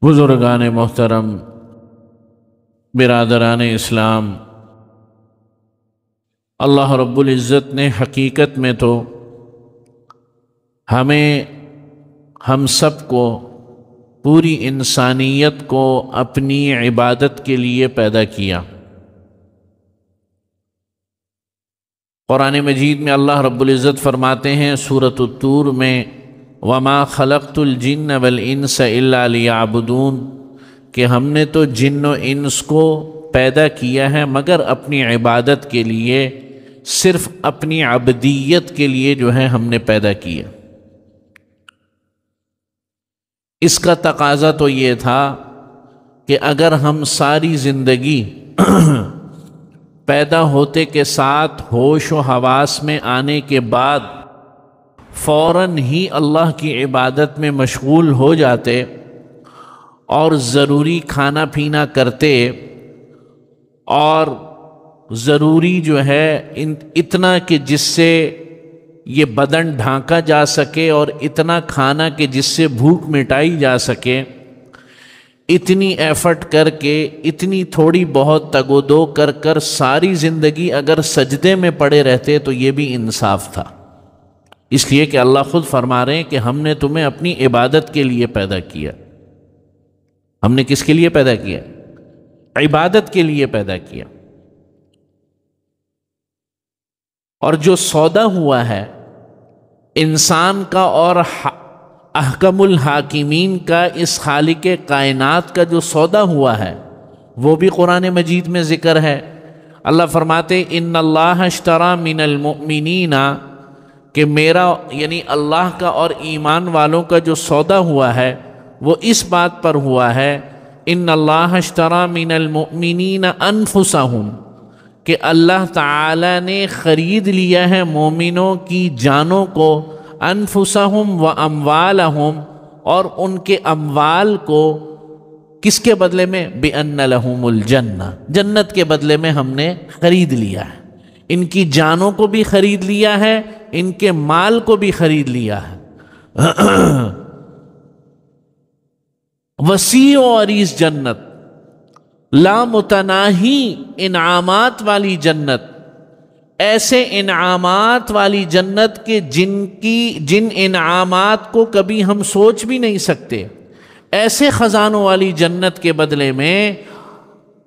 بزرگان محترم، برادران اسلام، اللہ رب العزت نے حقیقت میں تو ہم سب کو، پوری انسانیت کو اپنی عبادت کے لیے پیدا کیا۔ قرآن مجید میں اللہ رب العزت فرماتے ہیں سورۃ الطور میں، وَمَا خَلَقْتُ الْجِنَّ وَالْإِنسَ إِلَّا لِيَعْبُدُونَ، کہ ہم نے تو جن و انس کو پیدا کیا ہے مگر اپنی عبادت کے لیے، صرف اپنی عبدیت کے لیے جو ہے ہم نے پیدا کیا۔ اس کا تقاضا تو یہ تھا کہ اگر ہم ساری زندگی پیدا ہوتے کے ساتھ ہوش و حواس میں آنے کے بعد فوراً ہی اللہ کی عبادت میں مشغول ہو جاتے اور ضروری کھانا پینا کرتے، اور ضروری جو ہے اتنا کہ جس سے یہ بدن ڈھانکا جا سکے، اور اتنا کھانا کہ جس سے بھوک مٹائی جا سکے، اتنی ایفرٹ کر کے، اتنی تھوڑی بہت تگ و دو کر کر ساری زندگی اگر سجدے میں پڑے رہتے تو یہ بھی انصاف تھا۔ اس لیے کہ اللہ خود فرما رہے ہیں کہ ہم نے تمہیں اپنی عبادت کے لیے پیدا کیا۔ ہم نے کس کے لیے پیدا کیا؟ عبادت کے لیے پیدا کیا۔ اور جو سودا ہوا ہے انسان کا اور احکم الحاکمین کا، اس خالق کائنات کا جو سودا ہوا ہے، وہ بھی قرآن مجید میں ذکر ہے۔ اللہ فرماتے ان اللہ اشتری من المؤمنین، کہ میرا یعنی اللہ کا اور ایمان والوں کا جو سودا ہوا ہے وہ اس بات پر ہوا ہے، ان اللہ اشتری من المؤمنین انفسہم، کہ اللہ تعالی نے خرید لیا ہے مومنوں کی جانوں کو، انفسہم و اموالہم، اور ان کے اموال کو، کس کے بدلے میں؟ بِأَنَّ لَهُمُ الْجَنَّةَ، جنت کے بدلے میں ہم نے خرید لیا ہے۔ ان کی جانوں کو بھی خرید لیا ہے، ان کے مال کو بھی خرید لیا ہے۔ وسیع و عریض جنت، لا متناہی انعامات والی جنت، ایسے انعامات والی جنت کے جن انعامات کو کبھی ہم سوچ بھی نہیں سکتے، ایسے خزانوں والی جنت کے بدلے میں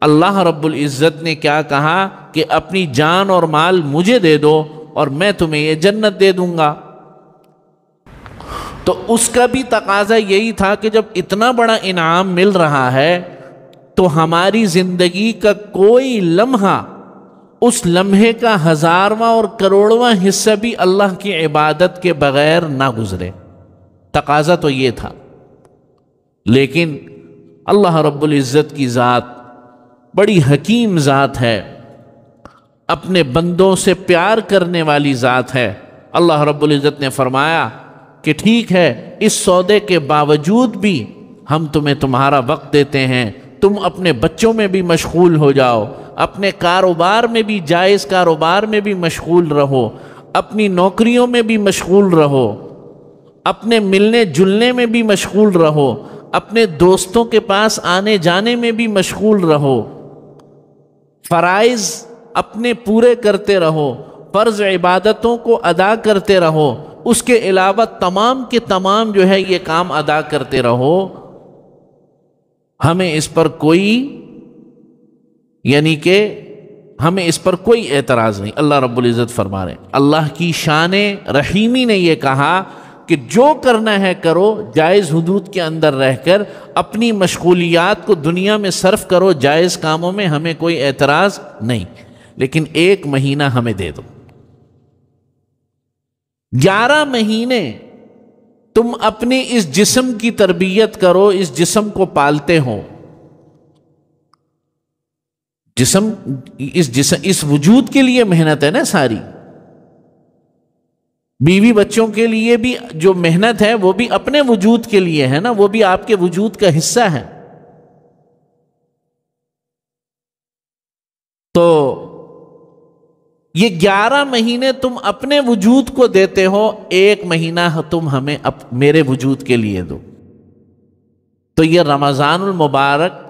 اللہ رب العزت نے کیا کہا کہ اپنی جان اور مال مجھے دے دو اور میں تمہیں یہ جنت دے دوں گا۔ تو اس کا بھی تقاضا یہی تھا کہ جب اتنا بڑا انعام مل رہا ہے تو ہماری زندگی کا کوئی لمحہ، اس لمحے کا 1000واں اور کروڑواں حصہ بھی اللہ کی عبادت کے بغیر نہ گزرے۔ تقاضا تو یہ تھا، لیکن اللہ رب العزت کی ذات بڑی حکیم ذات ہے، اپنے بندوں سے پیار کرنے والی ذات ہے۔ اللہ رب العزت نے فرمایا کہ ٹھیک ہے، اس سودے کے باوجود بھی ہم تمہیں تمہارا وقت دیتے ہیں، تم اپنے بچوں میں بھی مشغول ہو جاؤ، اپنے کاروبار میں بھی، جائز کاروبار میں بھی مشغول رہو، اپنی نوکریوں میں بھی مشغول رہو، اپنے ملنے جلنے میں بھی مشغول رہو، اپنے دوستوں کے پاس آنے جانے میں بھی مشغول رہو، فرائض اپنے پورے کرتے رہو، فرض عبادتوں کو ادا کرتے رہو، اس کے علاوہ تمام کے تمام جو ہے یہ کام ادا کرتے رہو۔ ہمیں اس پر کوئی اعتراض نہیں۔ اللہ رب العزت فرما رہے ہیں، اللہ کی شان رحیمی نے یہ کہا کہ جو کرنا ہے کرو، جائز حدود کے اندر رہ کر اپنی مشغولیات کو دنیا میں صرف کرو، جائز کاموں میں ہمیں کوئی اعتراض نہیں، لیکن 1 مہینہ ہمیں دے دو۔ 11 مہینے تم اپنے اس جسم کی تربیت کرو، اس جسم کو پالتے ہو، اس وجود کے لیے محنت ہے نا ساری۔ بیوی بچوں کے لیے بھی جو محنت ہے وہ بھی اپنے وجود کے لیے ہے نا، وہ بھی آپ کے وجود کا حصہ ہے۔ تو یہ 11 مہینے تم اپنے وجود کو دیتے ہو، 1 مہینہ تم ہمیں میرے وجود کے لیے دو۔ تو یہ رمضان المبارک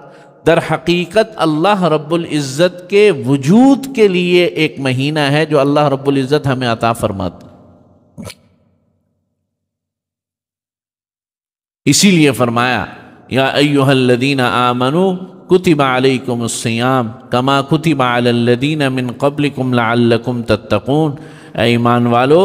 در حقیقت اللہ رب العزت کے وجود کے لیے ایک مہینہ ہے جو اللہ رب العزت ہمیں عطا فرماتا۔ اسی لیے فرمایا یا ایھا الذین آمنوا کتب علیکم الصیام کما کتب علی الذین من قبلکم لعلکم تتقون، اے ایمان والو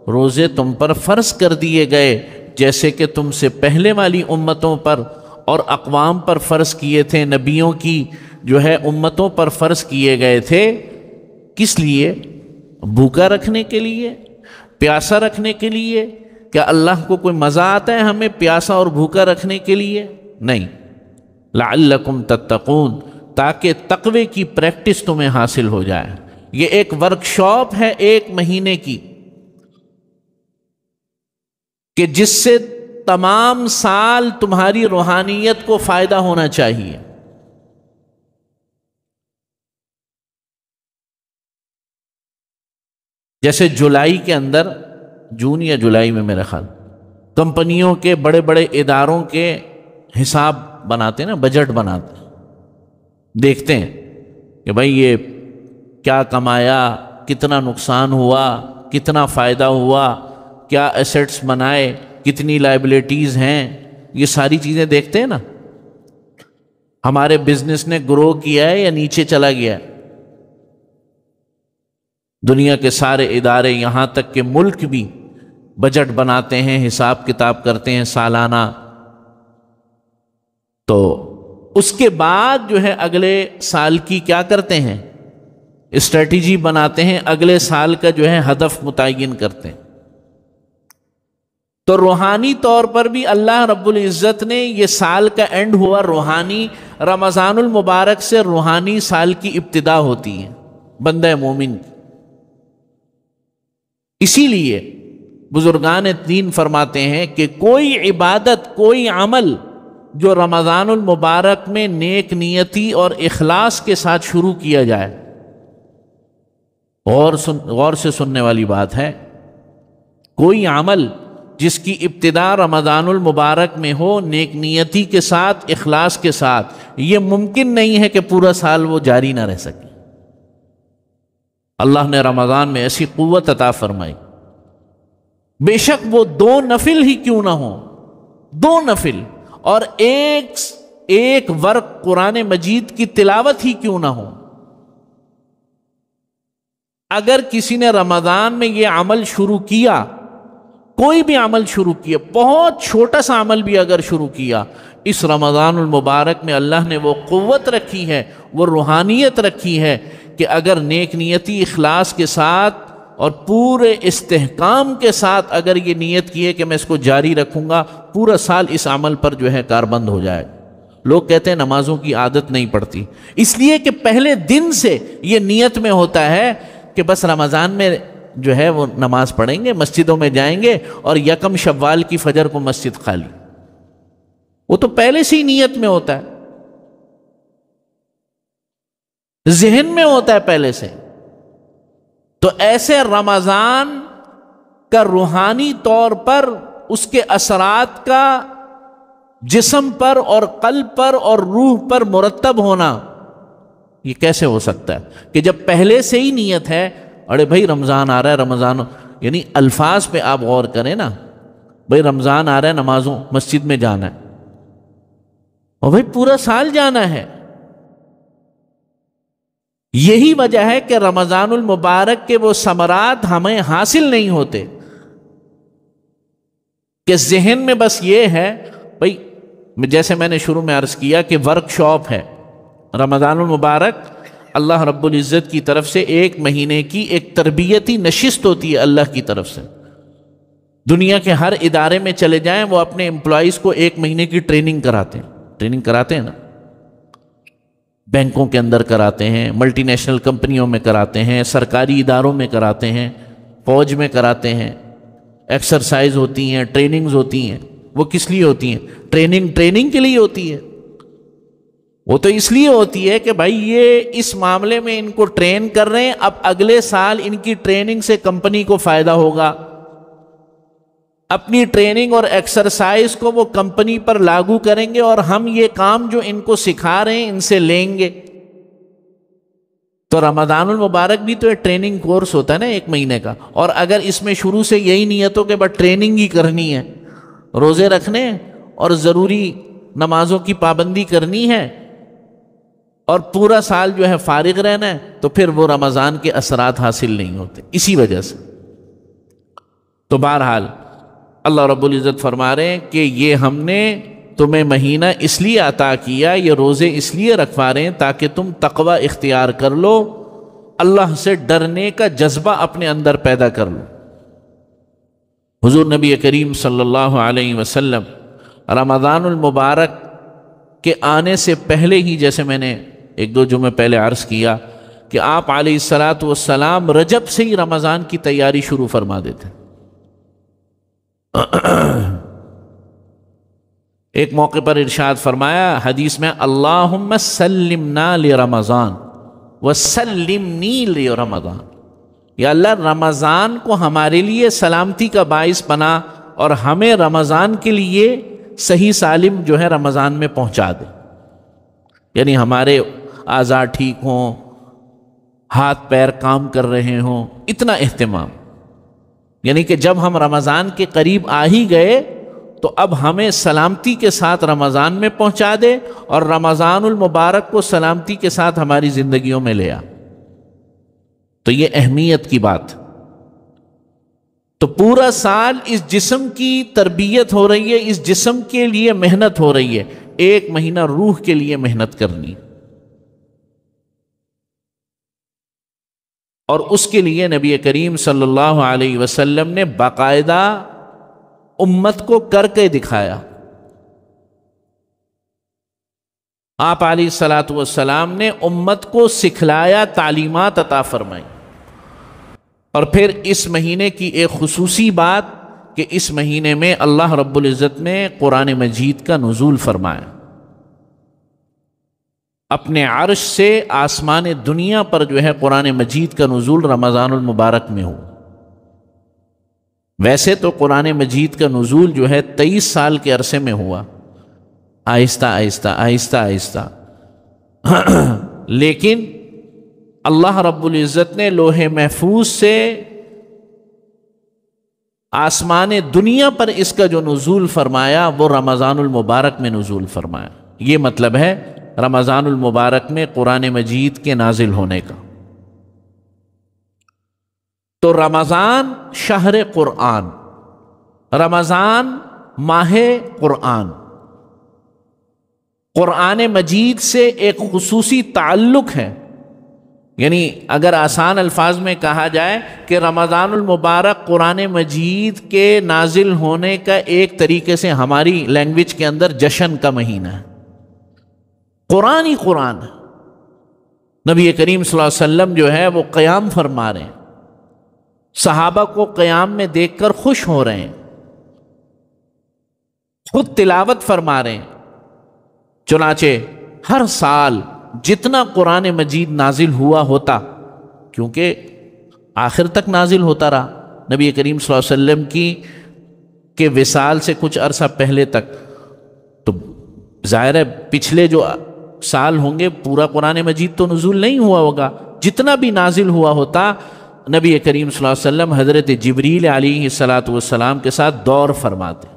روزے تم پر فرض کر دیے گئے جیسے کہ تم سے پہلے والی امتوں پر اور اقوام پر فرض کیے تھے، نبیوں کی جو ہے امتوں پر فرض کیے گئے تھے۔ کس لیے؟ بھوکا رکھنے کے لیے، پیاسا رکھنے کے لیے؟ کیا اللہ کو کوئی مزہ آتا ہے ہمیں پیاسا اور بھوکا رکھنے کے لیے؟ نہیں، لعلکم تتقون، تاکہ تقوی کی پریکٹس تمہیں حاصل ہو جائے۔ یہ ایک ورکشاپ ہے 1 مہینے کی کہ جس سے تمام سال تمہاری روحانیت کو فائدہ ہونا چاہیے۔ جیسے جولائی کے اندر، جون یا جولائی میں میرا خیال، کمپنیوں کے بڑے بڑے اداروں کے حساب بناتے ہیں نا، بجٹ بناتے ہیں، دیکھتے ہیں کہ بھائی یہ کیا کمایا، کتنا نقصان ہوا، کتنا فائدہ ہوا، کیا ایسٹس بنائے، کتنی لائبلٹیز ہیں، یہ ساری چیزیں دیکھتے ہیں نا۔ ہمارے بزنس نے گرو کیا ہے یا نیچے چلا گیا ہے؟ دنیا کے سارے ادارے، یہاں تک کہ ملک بھی بجٹ بناتے ہیں، حساب کتاب کرتے ہیں سالانہ۔ تو اس کے بعد جو ہے اگلے سال کی کیا کرتے ہیں؟ اسٹریٹجی بناتے ہیں، اگلے سال کا جو ہے ہدف متعین کرتے ہیں۔ تو روحانی طور پر بھی اللہ رب العزت نے یہ سال کا اینڈ ہوا روحانی، رمضان المبارک سے روحانی سال کی ابتدا ہوتی ہے بندہ مومن کی۔ اسی لیے بزرگان دین فرماتے ہیں کہ کوئی عبادت، کوئی عمل جو رمضان المبارک میں نیک نیتی اور اخلاص کے ساتھ شروع کیا جائے، غور سے سننے والی بات ہے، کوئی عمل جس کی ابتدا رمضان المبارک میں ہو، نیک نیتی کے ساتھ، اخلاص کے ساتھ، یہ ممکن نہیں ہے کہ پورا سال وہ جاری نہ رہ سکے۔ اللہ نے رمضان میں ایسی قوت عطا فرمائی، بے شک وہ 2 نفل ہی کیوں نہ ہوں، 2 نفل اور ایک ورق قرآن مجید کی تلاوت ہی کیوں نہ ہو۔ اگر کسی نے رمضان میں یہ عمل شروع کیا، کوئی بھی عمل شروع کیا، بہت چھوٹا سا عمل بھی اگر شروع کیا، اس رمضان المبارک میں اللہ نے وہ قوت رکھی ہے، وہ روحانیت رکھی ہے کہ اگر نیک نیتی اخلاص کے ساتھ اور پورے استحکام کے ساتھ اگر یہ نیت کی ہے کہ میں اس کو جاری رکھوں گا، پورا سال اس عمل پر جو ہے کاربند ہو جائے۔ لوگ کہتے ہیں نمازوں کی عادت نہیں پڑتی، اس لیے کہ پہلے دن سے یہ نیت میں ہوتا ہے کہ بس رمضان میں جو ہے وہ نماز پڑھیں گے، مسجدوں میں جائیں گے، اور 1 شوال کی فجر کو مسجد خالی، وہ تو پہلے سے ہی نیت میں ہوتا ہے، ذہن میں ہوتا ہے پہلے سے۔ تو ایسے رمضان کا روحانی طور پر اس کے اثرات کا جسم پر اور قلب پر اور روح پر مرتب ہونا، یہ کیسے ہو سکتا ہے کہ جب پہلے سے ہی نیت ہے، ارے بھائی رمضان آ رہا ہے، رمضان، یعنی الفاظ پہ آپ غور کریں نا، بھائی رمضان آ رہا ہے، نمازوں مسجد میں جانا ہے، اور بھائی پورا سال جانا ہے۔ یہی وجہ ہے کہ رمضان المبارک کے وہ ثمرات ہمیں حاصل نہیں ہوتے کہ ذہن میں بس یہ ہے، بھائی جیسے میں نے شروع میں عرض کیا کہ ورک شاپ ہے رمضان المبارک، اللہ رب العزت کی طرف سے 1 مہینے کی ایک تربیتی نشست ہوتی ہے اللہ کی طرف سے۔ دنیا کے ہر ادارے میں چلے جائیں، وہ اپنے امپلائیز کو 1 مہینے کی ٹریننگ کراتے ہیں نا، بینکوں کے اندر کراتے ہیں، ملٹی نیشنل کمپنیوں میں کراتے ہیں، سرکاری اداروں میں کراتے ہیں، فوج میں کراتے ہیں، ایکسرسائز ہوتی ہیں، ٹریننگز ہوتی ہیں۔ وہ کس لیے ہوتی ہیں؟ ٹریننگ کے لیے ہوتی ہے۔ وہ تو اس لیے ہوتی ہے کہ بھائی یہ اس معاملے میں ان کو ٹرین کر رہے ہیں، اب اگلے سال ان کی ٹریننگ سے کمپنی کو فائدہ ہوگا، اپنی ٹریننگ اور ایکسرسائز کو وہ کمپنی پر لاگو کریں گے، اور ہم یہ کام جو ان کو سکھا رہے ہیں ان سے لیں گے۔ تو رمضان المبارک بھی تو ایک ٹریننگ کورس ہوتا ہے نا 1 مہینے کا، اور اگر اس میں شروع سے یہی نیت ہو کہ بس ٹریننگ ہی کرنی ہے، روزے رکھنے اور ضروری نمازوں کی پابندی کرنی ہے اور پورا سال جو ہے فارغ رہنا ہے، تو پھر وہ رمضان کے اثرات حاصل نہیں ہوتے اسی وجہ سے۔ تو بہرحال اللہ رب العزت فرما رہے ہیں کہ یہ ہم نے تمہیں مہینہ اس لیے عطا کیا، یہ روزے اس لیے رکھوا رہے ہیں تاکہ تم تقوی اختیار کر لو، اللہ سے ڈرنے کا جذبہ اپنے اندر پیدا کر لو۔ حضور نبی کریم صلی اللہ علیہ وسلم رمضان المبارک کے آنے سے پہلے ہی، جیسے میں نے 1-2 جمعے پہلے عرض کیا کہ آپ علیہ الصلاۃ والسلام رجب سے ہی رمضان کی تیاری شروع فرما دیتے۔ ایک موقع پر ارشاد فرمایا حدیث میں، اللہم سلمنا لرمضان وسلمنی لرمضان، یا اللہ رمضان کو ہمارے لیے سلامتی کا باعث بنا اور ہمیں رمضان کے لیے صحیح سالم جو ہے رمضان میں پہنچا دے، یعنی ہمارے اعضاء ٹھیک ہوں، ہاتھ پیر کام کر رہے ہوں، اتنا اہتمام، یعنی کہ جب ہم رمضان کے قریب آ ہی گئے تو اب ہمیں سلامتی کے ساتھ رمضان میں پہنچا دے اور رمضان المبارک کو سلامتی کے ساتھ ہماری زندگیوں میں لے آ۔ تو یہ اہمیت کی بات۔ تو پورا سال اس جسم کی تربیت ہو رہی ہے، اس جسم کے لیے محنت ہو رہی ہے، 1 مہینہ روح کے لیے محنت کرنی، اور اس کے لیے نبی کریم صلی اللہ علیہ وسلم نے باقاعدہ امت کو کر کے دکھایا۔ آپ علیہ الصلاۃ والسلام نے امت کو سکھلایا، تعلیمات عطا فرمائی۔ اور پھر اس مہینے کی ایک خصوصی بات کہ اس مہینے میں اللہ رب العزت نے قرآن مجید کا نزول فرمایا، اپنے عرش سے آسمان دنیا پر جو ہے قرآن مجید کا نزول رمضان المبارک میں ہو۔ ویسے تو قرآن مجید کا نزول جو ہے 23 سال کے عرصے میں ہوا، آہستہ آہستہ آہستہ آہستہ، لیکن اللہ رب العزت نے لوح محفوظ سے آسمان دنیا پر اس کا جو نزول فرمایا وہ رمضان المبارک میں نزول فرمایا۔ یہ مطلب ہے رمضان المبارک میں قرآن مجید کے نازل ہونے کا۔ تو رمضان شہر قرآن، رمضان ماہ قرآن، قرآن مجید سے ایک خصوصی تعلق ہے۔ یعنی اگر آسان الفاظ میں کہا جائے کہ رمضان المبارک قرآن مجید کے نازل ہونے کا ایک طریقے سے ہماری لینگویج کے اندر جشن کا مہینہ ہے۔ قرآن ہی قرآن ہے۔ نبی کریم صلی اللہ علیہ وسلم جو ہے وہ قیام فرما رہے ہیں، صحابہ کو قیام میں دیکھ کر خوش ہو رہے ہیں، خود تلاوت فرما رہے ہیں۔ چنانچہ ہر سال جتنا قرآن مجید نازل ہوا ہوتا، کیونکہ آخر تک نازل ہوتا رہا نبی کریم صلی اللہ علیہ وسلم کے وصال سے کچھ عرصہ پہلے تک، تو ظاہر ہے پچھلے جو سال ہوں گے پورا قرآن مجید تو نزول نہیں ہوا ہوگا، جتنا بھی نازل ہوا ہوتا نبی کریم صلی اللہ علیہ وسلم حضرت جبریل علیہ الصلاۃ والسلام کے ساتھ دور فرماتے۔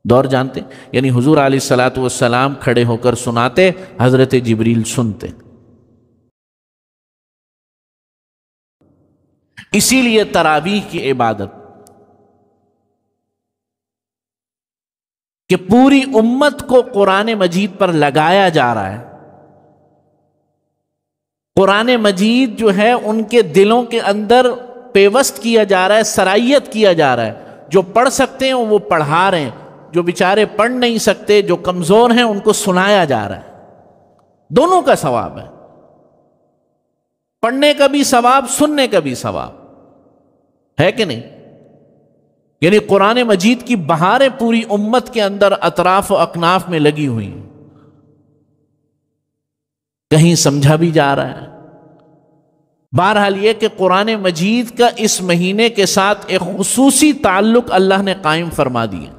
دور جانتے یعنی حضور علیہ الصلاۃ والسلام کھڑے ہو کر سناتے، حضرت جبریل سنتے۔ اسی لیے تراویح کی عبادت کہ پوری امت کو قرآن مجید پر لگایا جا رہا ہے، قرآن مجید جو ہے ان کے دلوں کے اندر پیوست کیا جا رہا ہے، سرائیت کیا جا رہا ہے۔ جو پڑھ سکتے ہیں وہ پڑھا رہے ہیں، جو بیچارے پڑھ نہیں سکتے، جو کمزور ہیں، ان کو سنایا جا رہا ہے۔ دونوں کا ثواب ہے، پڑھنے کا بھی ثواب، سننے کا بھی ثواب ہے کہ نہیں؟ یعنی قرآن مجید کی بہاریں پوری امت کے اندر اطراف و اکناف میں لگی ہوئی ہیں۔ کہیں سمجھا بھی جا رہا ہے۔ بہرحال یہ کہ قرآن مجید کا اس مہینے کے ساتھ ایک خصوصی تعلق اللہ نے قائم فرما دیا۔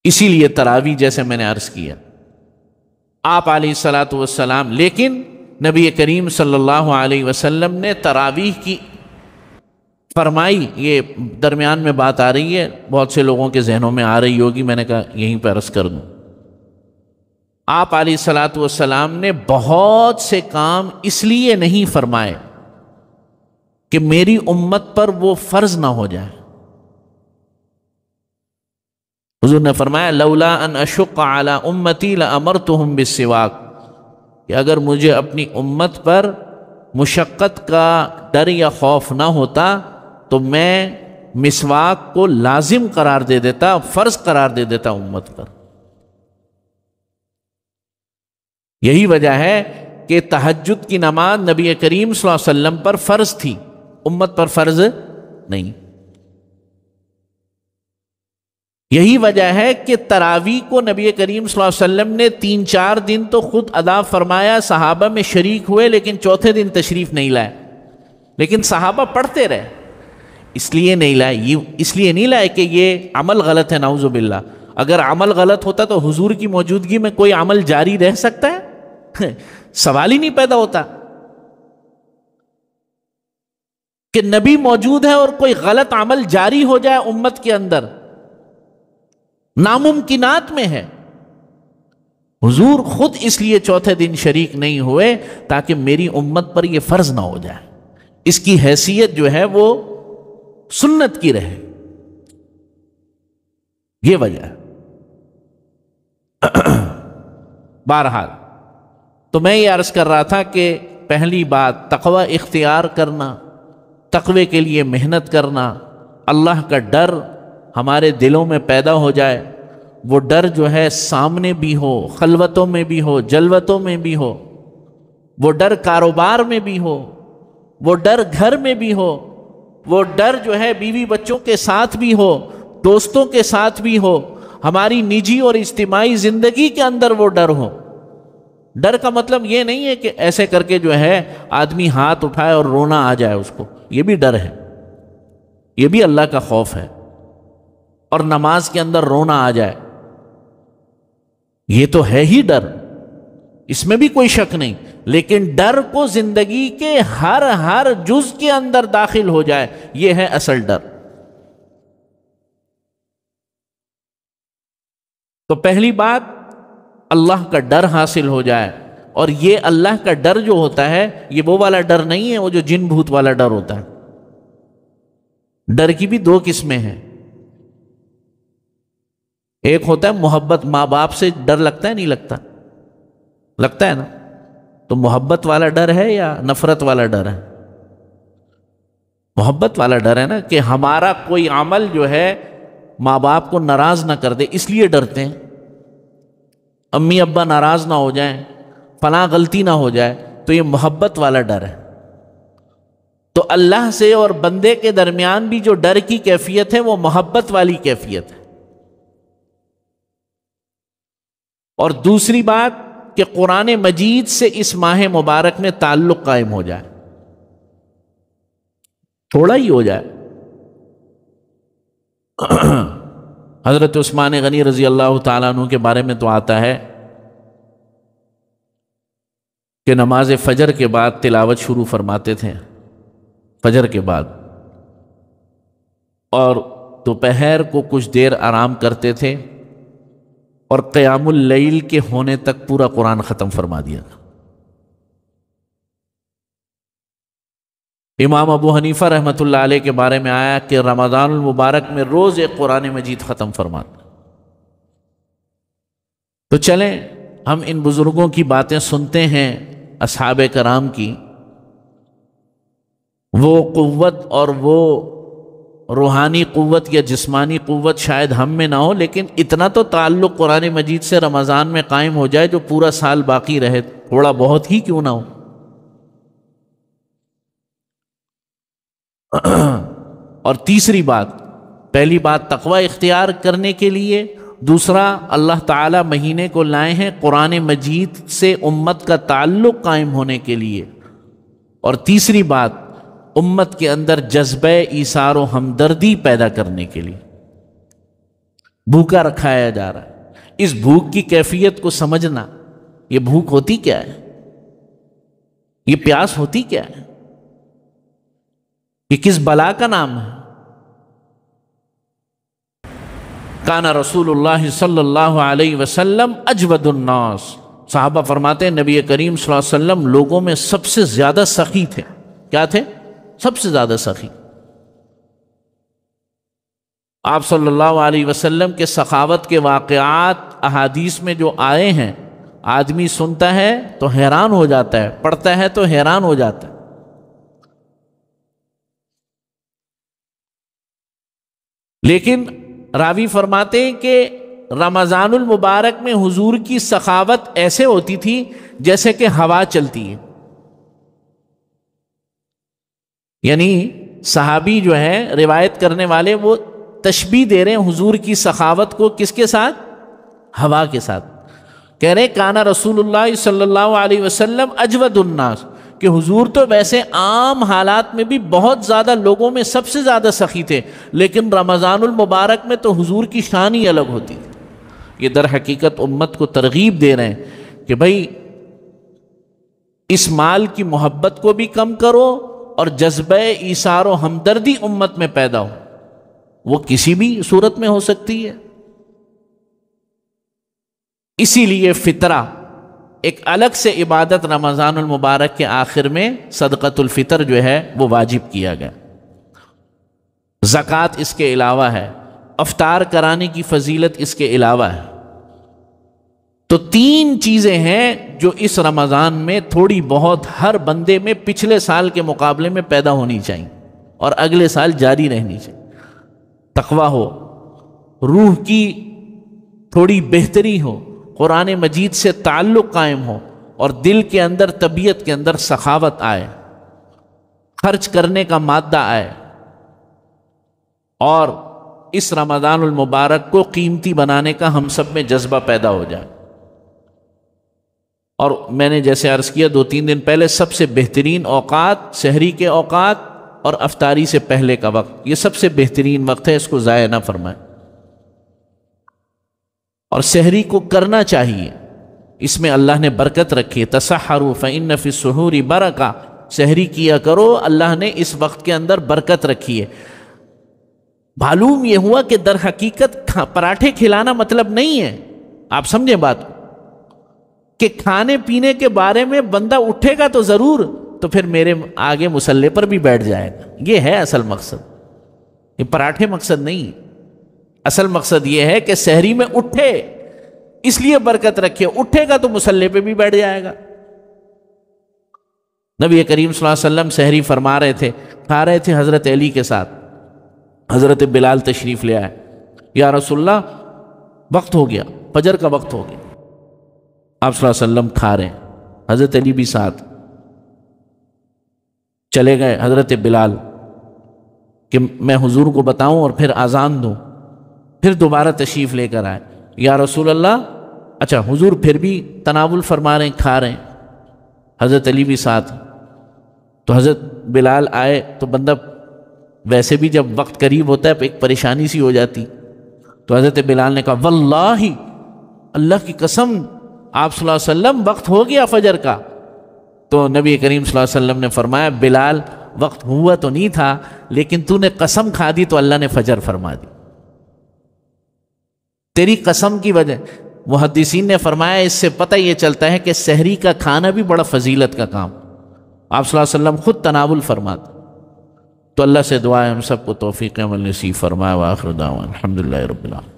اسی لیے تراویح جیسے میں نے عرض کیا، آپ علیہ الصلاۃ والسلام، لیکن نبی کریم صلی اللہ علیہ وسلم نے تراویح کی فرمائی۔ یہ درمیان میں بات آ رہی ہے، بہت سے لوگوں کے ذہنوں میں آ رہی ہوگی، میں نے کہا یہیں پہ عرض کر دوں۔ آپ علیہ الصلاۃ والسلام نے بہت سے کام اس لیے نہیں فرمائے کہ میری امت پر وہ فرض نہ ہو جائے۔ حضور نے فرمایا لولا ان اشق علی امتی لامرتهم بالسواک، کہ اگر مجھے اپنی امت پر مشقت کا ڈر یا خوف نہ ہوتا تو میں مسواک کو لازم قرار دے دیتا، فرض قرار دے دیتا امت پر۔ یہی وجہ ہے کہ تہجد کی نماز نبی کریم صلی اللہ علیہ وسلم پر فرض تھی، امت پر فرض نہیں۔ یہی وجہ ہے کہ تراویح کو نبی کریم صلی اللہ علیہ وسلم نے 3-4 دن تو خود ادا فرمایا، صحابہ میں شریک ہوئے، لیکن چوتھے دن تشریف نہیں لائے، لیکن صحابہ پڑھتے رہے۔ اس لیے نہیں لائے کہ یہ عمل غلط ہے، نعوذ باللہ۔ اگر عمل غلط ہوتا تو حضور کی موجودگی میں کوئی عمل جاری رہ سکتا ہے؟ سوال ہی نہیں پیدا ہوتا کہ نبی موجود ہے اور کوئی غلط عمل جاری ہو جائے امت کے اندر، ناممکنات میں ہے۔ حضور خود اس لیے چوتھے دن شریک نہیں ہوئے تاکہ میری امت پر یہ فرض نہ ہو جائے، اس کی حیثیت جو ہے وہ سنت کی رہے، یہ وجہ ہے۔ بہرحال تو میں یہ عرض کر رہا تھا کہ پہلی بات تقوی اختیار کرنا، تقوی کے لیے محنت کرنا، اللہ کا ڈر ہمارے دلوں میں پیدا ہو جائے۔ وہ ڈر جو ہے سامنے بھی ہو، خلوتوں میں بھی ہو، جلوتوں میں بھی ہو، وہ ڈر کاروبار میں بھی ہو، وہ ڈر گھر میں بھی ہو، وہ ڈر جو ہے بیوی بچوں کے ساتھ بھی ہو، دوستوں کے ساتھ بھی ہو، ہماری نجی اور اجتماعی زندگی کے اندر وہ ڈر ہو۔ ڈر کا مطلب یہ نہیں ہے کہ ایسے کر کے جو ہے آدمی ہاتھ اٹھائے اور رونا آ جائے اس کو، یہ بھی ڈر ہے، یہ بھی اللہ کا خوف ہے۔ اور نماز کے اندر رونا آ جائے، یہ تو ہے ہی ڈر، اس میں بھی کوئی شک نہیں، لیکن ڈر کو زندگی کے ہر جز کے اندر داخل ہو جائے، یہ ہے اصل ڈر۔ تو پہلی بات اللہ کا ڈر حاصل ہو جائے، اور یہ اللہ کا ڈر جو ہوتا ہے یہ وہ والا ڈر نہیں ہے وہ جو جن بھوت والا ڈر ہوتا ہے۔ ڈر کی بھی 2 قسمیں ہیں، ایک ہوتا ہے محبت، ماں باپ سے ڈر لگتا ہے نہیں لگتا؟ لگتا ہے نا؟ تو محبت والا ڈر ہے یا نفرت والا ڈر ہے؟ محبت والا ڈر ہے نا، کہ ہمارا کوئی عمل جو ہے ماں باپ کو ناراض نہ کر دے، اس لیے ڈرتے ہیں، امی ابا ناراض نہ ہو جائیں، فلاں غلطی نہ ہو جائے، تو یہ محبت والا ڈر ہے۔ تو اللہ سے اور بندے کے درمیان بھی جو ڈر کی کیفیت ہے وہ محبت والی کیفیت ہے۔ اور دوسری بات کہ قرآن مجید سے اس ماہ مبارک میں تعلق قائم ہو جائے، تھوڑا ہی ہو جائے۔ حضرت عثمان غنی رضی اللہ تعالیٰ عنہ کے بارے میں تو آتا ہے کہ نماز فجر کے بعد تلاوت شروع فرماتے تھے، فجر کے بعد، اور دوپہر کو کچھ دیر آرام کرتے تھے، اور قیام اللیل کے ہونے تک پورا قرآن ختم فرما دیا تھا۔ امام ابو حنیفہ رحمۃ اللہ علیہ کے بارے میں آیا کہ رمضان المبارک میں روز ایک قرآن مجید ختم فرماتا۔ تو چلیں ہم ان بزرگوں کی باتیں سنتے ہیں، اصحاب کرام کی، وہ قوت اور وہ روحانی قوت یا جسمانی قوت شاید ہم میں نہ ہو، لیکن اتنا تو تعلق قرآن مجید سے رمضان میں قائم ہو جائے جو پورا سال باقی رہے، تھوڑا بہت ہی کیوں نہ ہو۔ اور تیسری بات، پہلی بات تقوی اختیار کرنے کے لیے، دوسرا اللہ تعالیٰ مہینے کو لائے ہیں قرآن مجید سے امت کا تعلق قائم ہونے کے لیے، اور تیسری بات امت کے اندر جذبہ ایثار و ہمدردی پیدا کرنے کے لیے بھوکا رکھایا جا رہا ہے۔ اس بھوک کی کیفیت کو سمجھنا، یہ بھوک ہوتی کیا ہے، یہ پیاس ہوتی کیا ہے، یہ کس بلا کا نام ہے؟ کان رسول اللہ صلی اللہ علیہ وسلم اجود الناس، صحابہ فرماتے ہیں نبی کریم صلی اللہ علیہ وسلم لوگوں میں سب سے زیادہ سخی تھے۔ کیا تھے؟ سب سے زیادہ سخی۔ آپ صلی اللہ علیہ وسلم کے سخاوت کے واقعات احادیث میں جو آئے ہیں، آدمی سنتا ہے تو حیران ہو جاتا ہے، پڑھتا ہے تو حیران ہو جاتا ہے۔ لیکن راوی فرماتے ہیں کہ رمضان المبارک میں حضور کی سخاوت ایسے ہوتی تھی جیسے کہ ہوا چلتی ہے۔ یعنی صحابی جو ہے روایت کرنے والے وہ تشبیہ دے رہے ہیں حضور کی سخاوت کو کس کے ساتھ؟ ہوا کے ساتھ۔ کہہ رہے کانا رسول اللہ صلی اللہ علیہ وسلم اجود الناس، کہ حضور تو ویسے عام حالات میں بھی بہت زیادہ لوگوں میں سب سے زیادہ سخی تھے، لیکن رمضان المبارک میں تو حضور کی شان ہی الگ ہوتی تھی۔ یہ در حقیقت امت کو ترغیب دے رہے ہیں کہ بھائی اس مال کی محبت کو بھی کم کرو اور جذبہ ایثار و ہمدردی امت میں پیدا ہو، وہ کسی بھی صورت میں ہو سکتی ہے۔ اسی لیے فطرہ ایک الگ سے عبادت رمضان المبارک کے آخر میں صدقۃ الفطر جو ہے وہ واجب کیا گیا۔ زکوٰۃ اس کے علاوہ ہے، افطار کرانے کی فضیلت اس کے علاوہ ہے۔ تو تین چیزیں ہیں جو اس رمضان میں تھوڑی بہت ہر بندے میں پچھلے سال کے مقابلے میں پیدا ہونی چاہیے اور اگلے سال جاری رہنی چاہیے۔ تقویٰ ہو، روح کی تھوڑی بہتری ہو، قرآن مجید سے تعلق قائم ہو، اور دل کے اندر طبیعت کے اندر سخاوت آئے، خرچ کرنے کا مادہ آئے، اور اس رمضان المبارک کو قیمتی بنانے کا ہم سب میں جذبہ پیدا ہو جائے۔ اور میں نے جیسے عرض کیا 2-3 دن پہلے، سب سے بہترین اوقات سحری کے اوقات اور افطاری سے پہلے کا وقت، یہ سب سے بہترین وقت ہے، اس کو ضائع نہ فرمائیں۔ اور سحری کو کرنا چاہیے، اس میں اللہ نے برکت رکھی ہے۔ تسحروا فإن فی السحور برکہ، سحری کیا کرو، اللہ نے اس وقت کے اندر برکت رکھی ہے۔ معلوم یہ ہوا کہ در حقیقت پراٹھے کھلانا مطلب نہیں ہے، آپ سمجھیں بات کو، کہ کھانے پینے کے بارے میں بندہ اٹھے گا تو ضرور، تو پھر میرے آگے مصلی پر بھی بیٹھ جائے گا، یہ ہے اصل مقصد، یہ پراٹھے مقصد نہیں۔ اصل مقصد یہ ہے کہ سحری میں اٹھے، اس لیے برکت رکھے، اٹھے گا تو مصلی پہ بھی بیٹھ جائے گا۔ نبی کریم صلی اللہ علیہ وسلم سحری فرما رہے تھے، کھا رہے تھے حضرت علی کے ساتھ، حضرت بلال تشریف لے آئے، یا رسول اللہ وقت ہو گیا، فجر کا وقت ہو گیا۔ آپ صلی اللہ علیہ وسلم کھا رہے ہیں، حضرت علی بھی ساتھ، چلے گئے حضرت بلال کہ میں حضور کو بتاؤں اور پھر اذان دوں، پھر دوبارہ تشریف لے کر آئے، یا رسول اللہ، اچھا حضور پھر بھی تناول فرما رہے ہیں، کھا رہے ہیں، حضرت علی بھی ساتھ، تو حضرت بلال آئے تو بندہ ویسے بھی جب وقت قریب ہوتا ہے ایک پریشانی سی ہو جاتی، تو حضرت بلال نے کہا واللہ، اللہ کی قسم آپ صلی اللہ علیہ وسلم وقت ہو گیا فجر کا۔ تو نبی کریم صلی اللہ علیہ وسلم نے فرمایا بلال وقت ہوا تو نہیں تھا، لیکن تو نے قسم کھا دی تو اللہ نے فجر فرما دی، تیری قسم کی وجہ۔ محدثین نے فرمایا اس سے پتہ یہ چلتا ہے کہ سحری کا کھانا بھی بڑا فضیلت کا کام، آپ صلی اللہ علیہ وسلم خود تناول فرماتے۔ تو اللہ سے دعا ہے ہم سب کو توفیق عمل نصیب فرمائے، وآخر دعوانا الحمدللہ رب العالمین۔